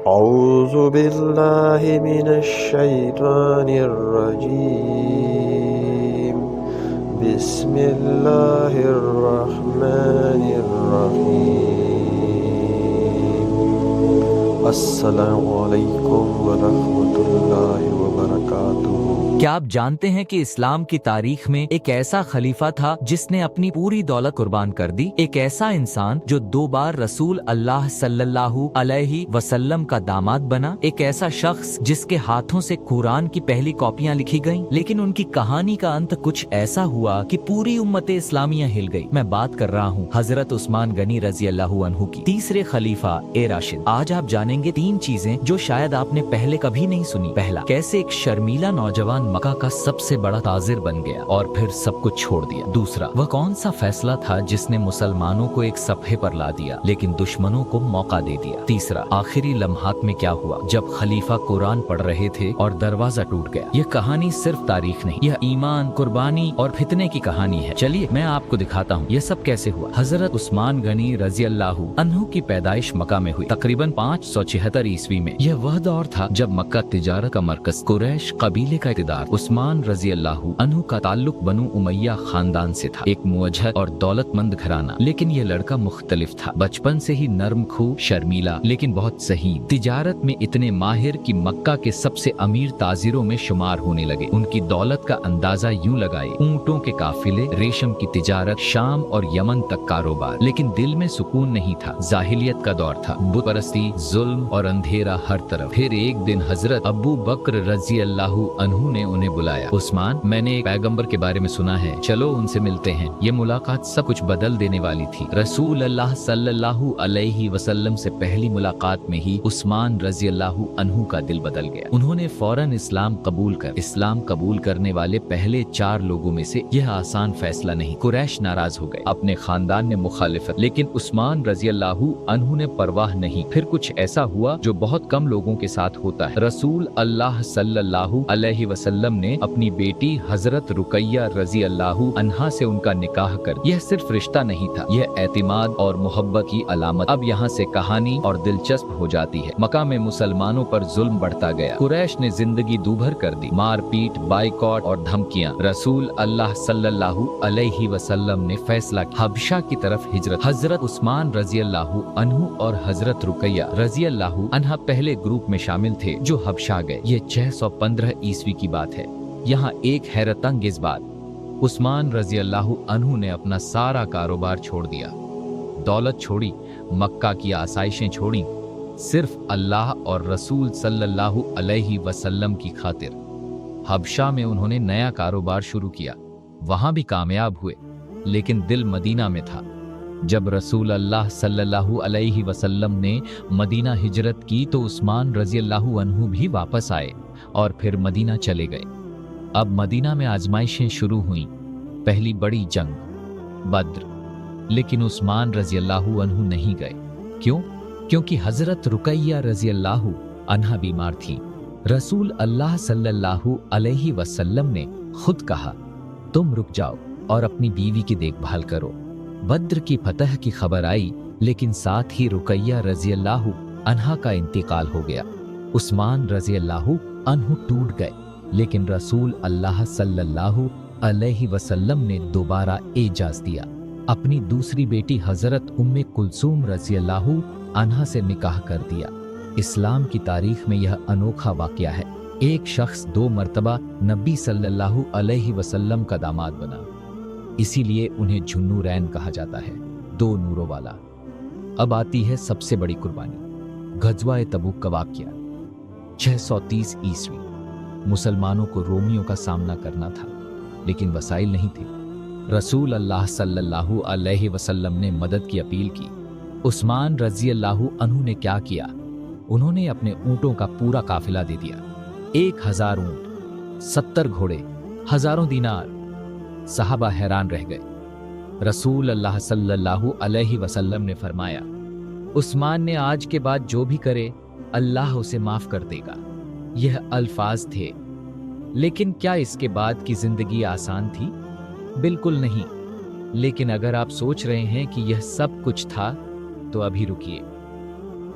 أعوذ بالله من الشيطان الرجيم بسم الله الرحمن الرحيم السلام علیکم ورحمۃ اللہ وبرکاتہ۔ کیا آپ جانتے ہیں کہ اسلام کی تاریخ میں ایک ایسا خلیفہ تھا جس نے اپنی پوری دولت قربان کر دی؟ ایک ایسا انسان جو 2 بار رسول اللہ صلی اللہ علیہ وسلم کا داماد بنا، ایک ایسا شخص جس کے ہاتھوں سے قرآن کی پہلی کاپیاں لکھی گئیں، لیکن ان کی کہانی کا انت کچھ ایسا ہوا کہ پوری امت اسلامیہ ہل گئی۔ میں بات کر رہا ہوں حضرت عثمان غنی رضی اللہ عنہ کی، تیسرے خلیفہ راشد۔ آج آپ جانیں گے 3 چیزیں جو شاید آپ نے پہلے کبھی نہیں سنی۔ پہلا، کیسے ایک شرمیلا نوجوان مکہ کا سب سے بڑا تاجر بن گیا اور پھر سب کچھ چھوڑ دیا۔ دوسرا، وہ کون سا فیصلہ تھا جس نے مسلمانوں کو ایک صفحے پر لا دیا لیکن دشمنوں کو موقع دے دیا۔ تیسرا، آخری لمحات میں کیا ہوا جب خلیفہ قرآن پڑھ رہے تھے اور دروازہ ٹوٹ گیا۔ یہ کہانی صرف تاریخ نہیں، یہ ایمان، قربانی اور فتنے کی کہانی ہے۔ چلیے میں آپ کو دکھاتا ہوں یہ سب کیسے ہوا۔ حضرت عثمان غنی رضی اللہ عنہ کی پیدائش مکہ میں ہوئی تقریباً 576 عیسوی میں۔ یہ وہ دور تھا جب مکہ تجارت کا مرکز، قریش قبیلے کا اقتدار۔ عثمان رضی اللہ عنہ کا تعلق بنو امیہ خاندان سے تھا، ایک موجہ اور دولت مند گھرانہ، لیکن یہ لڑکا مختلف تھا۔ بچپن سے ہی نرم خو، شرمیلا لیکن بہت ذہین، تجارت میں اتنے ماہر کہ مکہ کے سب سے امیر تاجروں میں شمار ہونے لگے۔ ان کی دولت کا اندازہ یوں لگائے، اونٹوں کے قافلے، ریشم کی تجارت، شام اور یمن تک کاروبار، لیکن دل میں سکون نہیں تھا۔ جاہلیت کا دور تھا، بت پرستی، ظلم اور اندھیرا ہر طرف۔ پھر ایک دن حضرت ابو بکر رضی اللہ عنہ نے انہیں بلایا۔ عثمان، میں نے ایک پیغمبر کے بارے میں سنا ہے، چلو ان سے ملتے ہیں۔ یہ ملاقات سب کچھ بدل دینے والی تھی۔ رسول اللہ صلی اللہ علیہ وسلم سے پہلی ملاقات میں ہی عثمان رضی اللہ عنہ کا دل بدل گیا۔ انہوں نے فوراً اسلام قبول کرنے والے پہلے 4 لوگوں میں سے۔ یہ آسان فیصلہ نہیں، قریش ناراض ہو گئے، اپنے خاندان نے مخالفت، لیکن عثمان رضی اللہ عنہ نے پرواہ نہیں۔ پھر کچھ ایسا ہوا جو بہت کم لوگوں کے ساتھ ہوتا ہے۔ رسول اللہ صلی اللہ علیہ وسلم نے اپنی بیٹی حضرت رقیہ رضی اللہ عنہا سے ان کا نکاح کر دیا۔ یہ صرف رشتہ نہیں تھا، یہ اعتماد اور محبت کی علامت۔ اب یہاں سے کہانی اور دلچسپ ہو جاتی ہے۔ مکہ میں مسلمانوں پر ظلم بڑھتا گیا، قریش نے زندگی دوبھر کر دی، مار پیٹ، بائیکاٹ اور دھمکیاں۔ رسول اللہ صلی اللہ علیہ وسلم نے فیصلہ کیا، حبشہ کی طرف ہجرت۔ حضرت عثمان رضی اللہ عنہ اور حضرت رقیہ رضی اللہ عنہا پہلے گروپ میں شامل تھے جو حبشہ گئے۔ یہ 615 عیسوی کی بات ہے۔ یہاں ایک حیرت انگیز بات، عثمان رضی اللہ عنہ نے اپنا سارا کاروبار چھوڑ دیا، دولت چھوڑی، مکہ کی آسائشیں چھوڑی، صرف اللہ اور رسول صلی اللہ علیہ وسلم کی خاطر۔ حبشہ میں انہوں نے نیا کاروبار شروع کیا، وہاں بھی کامیاب ہوئے، لیکن دل مدینہ میں تھا۔ جب رسول اللہ صلی اللہ علیہ وسلم نے مدینہ ہجرت کی تو عثمان رضی اللہ عنہ بھی واپس آئے اور پھر مدینہ چلے گئے۔ اب مدینہ میں آزمائشیں شروع ہوئیں، پہلی بڑی جنگ بدر، لیکن عثمان رضی اللہ عنہ نہیں گئے۔ کیوں؟ کیونکہ حضرت رقیہ رضی اللہ عنہا بیمار تھی۔ رسول اللہ صلی اللہ علیہ وسلم نے خود کہا، تم رک جاؤ اور اپنی بیوی کی دیکھ بھال کرو۔ بدر کی فتح کی خبر آئی، لیکن ساتھ ہی رقیہ رضی اللہ عنہا کا انتقال ہو گیا۔ عثمان رضی اللہ عنہ ٹوٹ گئے، لیکن رسول اللہ صلی اللہ علیہ وسلم نے دوبارہ اعجاز دیا، اپنی دوسری بیٹی حضرت ام کلثوم رضی اللہ عنہا سے نکاح کر دیا۔ اسلام کی تاریخ میں یہ انوکھا واقعہ ہے، ایک شخص 2 مرتبہ نبی صلی اللہ علیہ وسلم کا داماد بنا، اسی لیے انہیں ذوالنورین کہا جاتا ہے، 2 نوروں والا۔ اب آتی ہے سب سے بڑی قربانی، غزوہ تبوک کا واقعہ۔ 630 عیسوی، مسلمانوں کو رومیوں کا سامنا کرنا تھا، لیکن وسائل نہیں تھے۔ رسول اللہ صلی اللہ علیہ وسلم نے مدد کی اپیل کی۔ عثمان رضی اللہ عنہ نے کیا کیا؟ انہوں نے اپنے اونٹوں کا پورا قافلہ دے دیا، 1000 اونٹ، 70 گھوڑے، ہزاروں دینار۔ صحابہ حیران رہ گئے۔ رسول اللہ صلی اللہ علیہ وسلم نے فرمایا، عثمان نے آج کے بعد جو بھی کرے اللہ اسے معاف کر دے گا۔ یہ الفاظ تھے، لیکن کیا اس کے بعد کی زندگی آسان تھی؟ بالکل نہیں۔ لیکن اگر آپ سوچ رہے ہیں کہ یہ سب کچھ تھا تو ابھی رکیے۔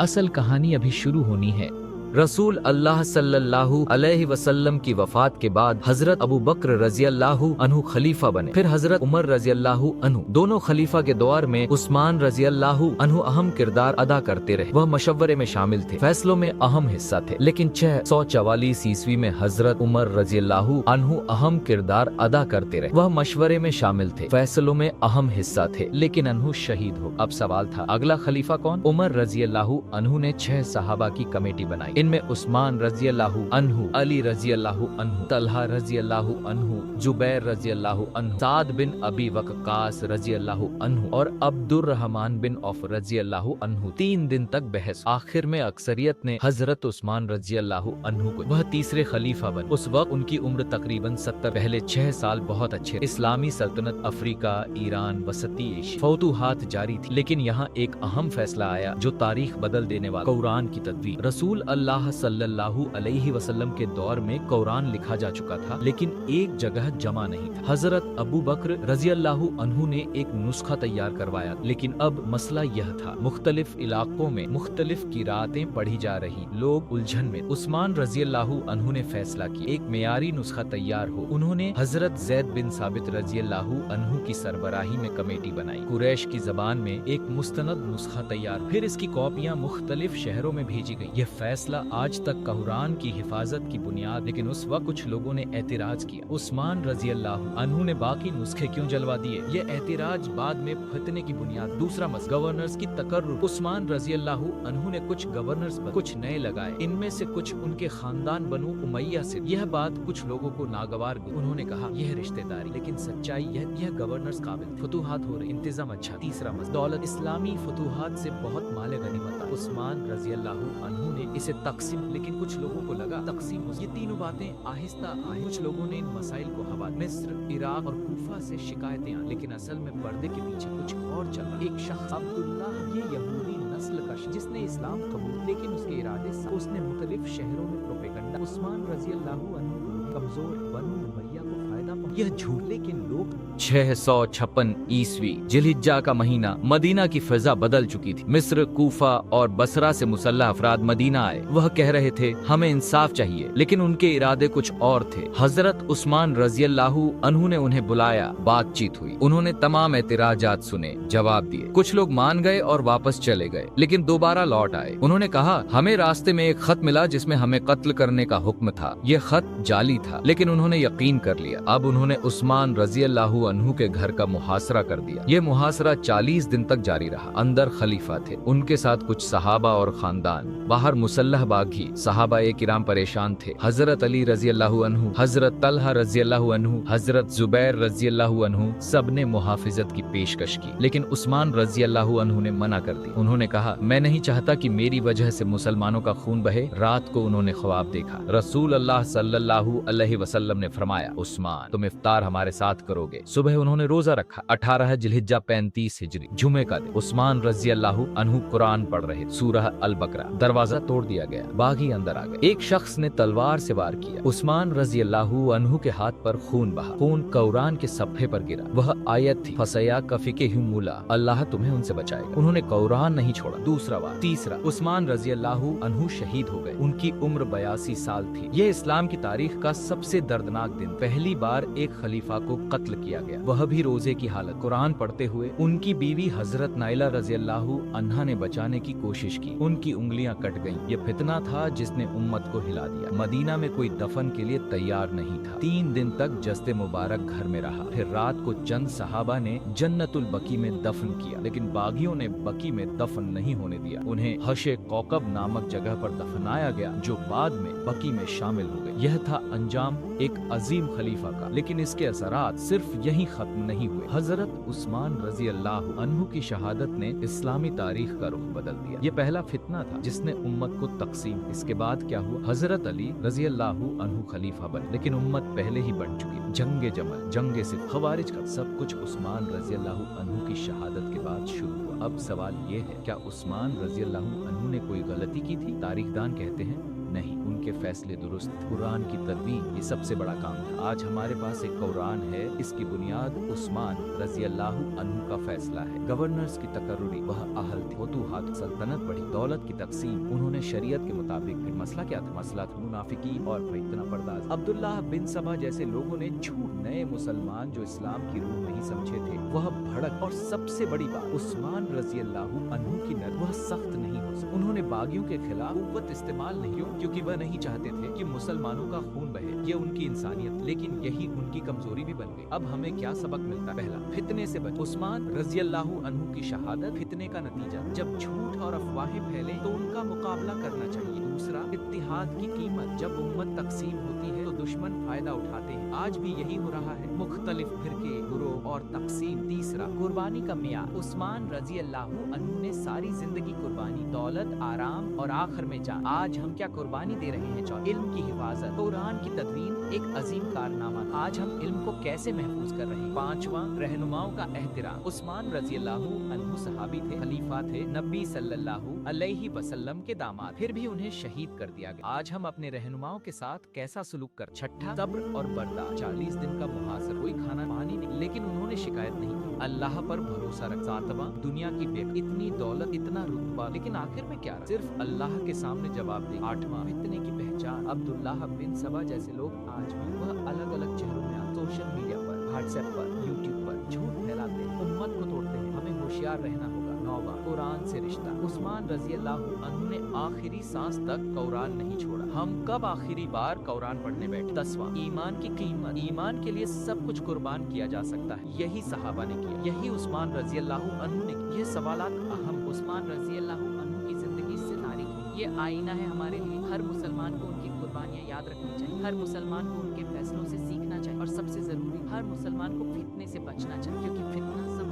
असल कहानी अभी शुरू होनी है। रसूल अल्लाह सल्लल्लाहु अलैहि वसल्लम की वफात के बाद हजरत अबू बकर रजी अल्लाहु अन्हु खलीफा बने। फिर हजरत उमर रजी अल्लाहु अन्हु। दोनों खलीफा के दौर में उस्मान रजी अल्लाहु अन्हु अहम किरदार अदा करते रहे। वह मशवरे में शामिल थे, फैसलों में अहम हिस्सा थे। लेकिन 644 ईस्वी में हजरत उमर रजी अल्लाहु अन्हु अहम किरदार अदा करते रहे। वह मशवरे में शामिल थे, फैसलों में अहम हिस्सा थे, लेकिन अन्हु शहीद हो। अब सवाल था, अगला खलीफा कौन? उमर रजी अल्लाहु अन्हु ने 6 सहाबा की कमेटी बनाई। इनमें उस्मान रजी अल्लाहु अन्हु, अली रजी अल्लाहु अन्हु, तलहा रजी अल्लाहु अन्हु, जुबैर रजी अल्लाहु अन्हु, साद बिन अबी वक्कास रजी अल्लाहु अन्हु और अब्दुर्रहमान बिन औफ रजी अल्लाहु अन्हु। 3 दिन तक बहस। आखिर में अक्सरियत ने हजरत उस्मान रजी अल्लाहु अन्हु को वह तीसरे खलीफा बने। उस वक्त उनकी उम्र तकरीबन 70। पहले 6 साल बहुत अच्छे। इस्लामी सल्तनत अफ्रीका, ईरान, वसती एशिया, फतूहात जारी थी। लेकिन यहाँ एक अहम फैसला आया जो तारीख बदल देने वाला। कुरान की तदवीर। रसूल अल्लाह सल्लल्लाहु अलैहि वसल्लम के दौर में कुरान लिखा जा चुका था, लेकिन एक जगह जमा नहीं था। हजरत अबू बकर रजी अल्लाहु अन्हु ने एक नुस्खा तैयार करवाया, लेकिन अब मसला यह था, मुख्तलिफ इलाकों में मुख्तलिफ किरातें पढ़ी जा रही, लोग उलझन में। उस्मान रजी अल्लाहु अन्हु ने फैसला किया एक मेयारी नुस्खा तैयार हो। उन्होंने हजरत जैद बिन साबित रजी अल्लाहु अन्हु की सरबराही में कमेटी बनाई। कुरैश की जबान में एक मुस्तनद नुस्खा तैयार, फिर इसकी कॉपियां मुख्तलिफ शहरों में भेजी गई। यह फैसला आज तक कुरान की हिफाजत की बुनियाद। लेकिन उस वक्त कुछ लोगों ने एतराज किया, उस्मान रजी अल्लाहु अन्हु ने बाकी नुस्खे क्यों जलवा दिए? ये एतराज बाद में फितने की बुनियाद। दूसरा मसला, गवर्नर्स की तकर्रुर। उस्मान रजी अल्लाहु अन्हु ने कुछ गवर्नर्स कुछ नए लगाए, इनमें से कुछ उनके खानदान बनु उमैया से। यह बात कुछ लोगों को नागवार हुई। उन्होंने कहा यह रिश्तेदारी, लेकिन सच्चाई यह गवर्नर्स काबिल। फतूहात हो रहे, इंतजाम अच्छा। तीसरा मसला, दौलत। इस्लामी फतूहात से बहुत माले गनीमत। उस्मान रजी अल्लाहु अन्हु ने इसे तकसीम, लेकिन कुछ लोगों को लगा तकसीम हो। ये तीनों बातें आहिस्ता कुछ लोगों ने इन मसाइल को हवा। मिस्र, इराक और कूफा से शिकायतें आई, लेकिन असल में पर्दे के पीछे कुछ और चल रहा। एक शख्स अब्दुल्लाह, ये यहूदी नस्ल का जिसने इस्लाम कबूल, लेकिन उसके इरादे से उसने मुख्तलिफ शहरों में प्रोपेगेंडा। उस्मान रजी अल्लाहु अन्हु कमजोर बनु उमैया को फायदा पहुंचा। यह झूठ, लेकिन लोग 656 ईस्वी जिलहिज्जा का महीना, मदीना की फिजा बदल चुकी थी। मिस्र, कूफा और बसरा से मुसल्लह अफराद मदीना आए। वह कह रहे थे हमें इंसाफ चाहिए, लेकिन उनके इरादे कुछ और थे। हजरत उस्मान रजी अल्लाहु अन्हु ने उन्हें बुलाया, बातचीत हुई। उन्होंने तमाम एतराजात सुने, जवाब दिए। कुछ लोग मान गए और वापस चले गए, लेकिन दोबारा लौट आए। उन्होंने कहा हमें रास्ते में एक खत मिला जिसमें हमें कत्ल करने का हुक्म था। यह खत जाली था, लेकिन उन्होंने यकीन कर लिया। अब उन्होंने उस्मान रजी अल्लाहु अन्हु के घर का मुहासरा कर दिया। ये मुहासरा 40 दिन तक जारी रहा। अंदर खलीफा थे, उनके साथ कुछ सहाबा और खानदान, बाहर मुसल्लह बागी। सहाबा ए किराम परेशान थे। हजरत अली रजी अल्लाहु अन्हु, हजरत तलहा रजी अल्लाहु अन्हु, हजरत जुबैर रजी अल्लाहु अन्हु, सबने मुहाफिजत की पेशकश की, लेकिन उस्मान रजी अल्लाहु अन्हु ने मना कर दी। उन्होंने कहा मैं नहीं चाहता कि मेरी वजह से मुसलमानों का खून बहे। रात को उन्होंने ख्वाब देखा। रसूल अल्लाह सल्लल्लाहु अलैहि वसल्लम ने फरमाया उस्मान तुम इफ्तार हमारे साथ करोगे। सुबह उन्होंने रोजा रखा। 18 जिलहिज्जा 35 हिजरी, जुमे का दिन। उस्मान रजी अल्लाहु अन्हु कुरान पढ़ रहे, सूरह अल बकरा। दरवाजा तोड़ दिया गया, बागी अंदर आ गए। एक शख्स ने तलवार से वार किया। उस्मान रजी अल्लाहु अन्हु के हाथ पर खून बहा। खून कुरान के सफ़े पर गिरा। वह आयत थी फसया कफिकेहुमुल्ला, अल्लाह तुम्हें उनसे बचाएगा। उन्होंने कुरान नहीं छोड़ा। दूसरा वार। तीसरा, उस्मान रजी अल्लाहु अन्हु शहीद हो गए। उनकी उम्र 82 साल थी। यह इस्लाम की तारीख का सबसे दर्दनाक दिन। पहली बार एक खलीफा को कत्ल किया गया, वह भी रोजे की हालत। कुरान पढ़ते हुए उनकी बीवी हजरत नाइला रजी अल्लाहु अन्हा ने बचाने की कोशिश की। उनकी उंगलियां कट गईं। यह फितना था जिसने उम्मत को हिला दिया। मदीना में कोई दफन के लिए तैयार नहीं था। 3 दिन तक जस्ते मुबारक घर में रहा। फिर रात को चंद सहाबा ने जन्नतुल बकी में दफन किया, लेकिन बागियों ने बकी में दफन नहीं होने दिया। उन्हें हशे कौकब नामक जगह पर दफनाया गया, जो बाद में बकी में शामिल हो गए। यह था अंजाम एक अजीम खलीफा का, लेकिन इसके असरात सिर्फ यहीं खत्म नहीं हुए। हजरत उस्मान रजी अल्लाहु अन्हु की शहादत ने इस्लामी तारीख का रुख बदल दिया। ये पहला फितना था जिसने उम्मत को तकसीम। इसके बाद क्या हुआ? हजरत अली रजी अल्लाहु अन्हु खलीफा बने, लेकिन उम्मत पहले ही बन चुकी। जंगे जमल, जंगे सिर्फ, खवारिज का सब कुछ उस्मान रजी अल्लाहु अन्हु की शहादत के बाद शुरू हुआ। अब सवाल ये है, क्या उस्मान रजी अल्लाहु अन्हु ने कोई गलती की थी? तारीखदान कहते हैं नहीं, उनके के फैसले दुरुस्त, कुरान की तदवीन, ये सबसे बड़ा काम था। आज हमारे पास एक कुरान है, इसकी बुनियाद उस्मान रजी अल्लाह अन्हु का फैसला है। गवर्नर्स की तकर्रुरी वह अहल थी, फतूहात सल्तनत बढ़ी, दौलत की तकसीम उन्होंने शरीयत के मुताबिक। फिर मसला क्या था? मसला था मुनाफिकी और फितना पर्दाज। अब्दुल्लाह बिन सबा जैसे लोगों ने झूठ, नए मुसलमान जो इस्लाम की रूह नहीं समझे थे वह भड़क, और सबसे बड़ी बात उस्मान रजी अल्लाह अन्हु की नज़र वह सख्त नहीं हो सकी। उन्होंने बागियों के खिलाफ कुव्वत इस्तेमाल नहीं, क्योंकि वह नहीं चाहते थे कि मुसलमानों का खून बहे, ये उनकी इंसानियत, लेकिन यही उनकी कमजोरी भी बन गई। अब हमें क्या सबक मिलता? पहला, फितने से बच। उस्मान रजी अल्लाह अन्हु की शहादत फितने का नतीजा। जब झूठ और अफवाहें फैले तो उनका मुकाबला करना चाहिए। दूसरा, इत्तिहाद की कीमत। जब उम्मत तकसीम होती है तो दुश्मन फायदा उठाते हैं, आज भी यही हो रहा है, मुख्तलिफ फिरके, गुरोह और तकसीम। तीसरा, कुर्बानी का मियार। उस्मान रजी अल्लाह अन्हु ने सारी जिंदगी कुर्बानी, दौलत, आराम और आखिर में जान। आज हम क्या कुर्बानी दे रहे हैं? इल्म की हिफाजत, कुरान की तदवीन एक अजीम कारनामा। आज हम इल्म को कैसे महफूज कर रहे हैं? पांचवा, रहनुमाओं का एहतराम। उस्मान रजी अल्लाह अन्हु सहाबी थे, खलीफा थे, नबी सल्लल्लाहु अलैहि वसल्लम के दामाद, फिर भी उन्हें शहीद कर दिया गया। आज हम अपने रहनुमाओं के साथ कैसा सलूक कर? छठा, सब्र और बर्दाश्त। 40 दिन का मुहासर, कोई खाना पानी नहीं, लेकिन उन्होंने शिकायत नहीं की, अल्लाह पर भरोसा रखा। सातवां, दुनिया की बेक, इतनी दौलत, इतना रुतबा, लेकिन आखिर में क्या रहा? सिर्फ अल्लाह के सामने जवाब दे। आठवां, फितने की पहचान। अब्दुल्लाह बिन सबा जैसे लोग आज भी वह अलग अलग चेहरों में सोशल मीडिया पर, व्हाट्सएप पर, यूट्यूब पर झूठ फैलाते हैं, उम्मत को तोड़ते हैं। हमें होशियार रहना होगा। नौवां, कुरान से रिश्ता। उस्मान रजी अल्लाह अन्हु ने आखिरी सांस तक कुरान नहीं छोड़ा। हम कब आखिरी बार कुरान पढ़ने बैठे? 10वां, ईमान की कीमत। ईमान के लिए सब कुछ कुर्बान किया जा सकता है, यही सहाबा ने किया, यही उस्मान रजी अल्लाह अन्हु ने किया। ये सवालात अहम। उस्मान रजी अल्लाह अन्हु की जिंदगी से तारीख, ये आईना है हमारे लिए। हर मुसलमान को उनकी कुर्बानियां याद रखनी चाहिए, हर मुसलमान को उनके फैसलों से सीखना चाहिए, और सबसे जरूरी, हर मुसलमान को फितने से बचना चाहिए, क्योंकि फितना सब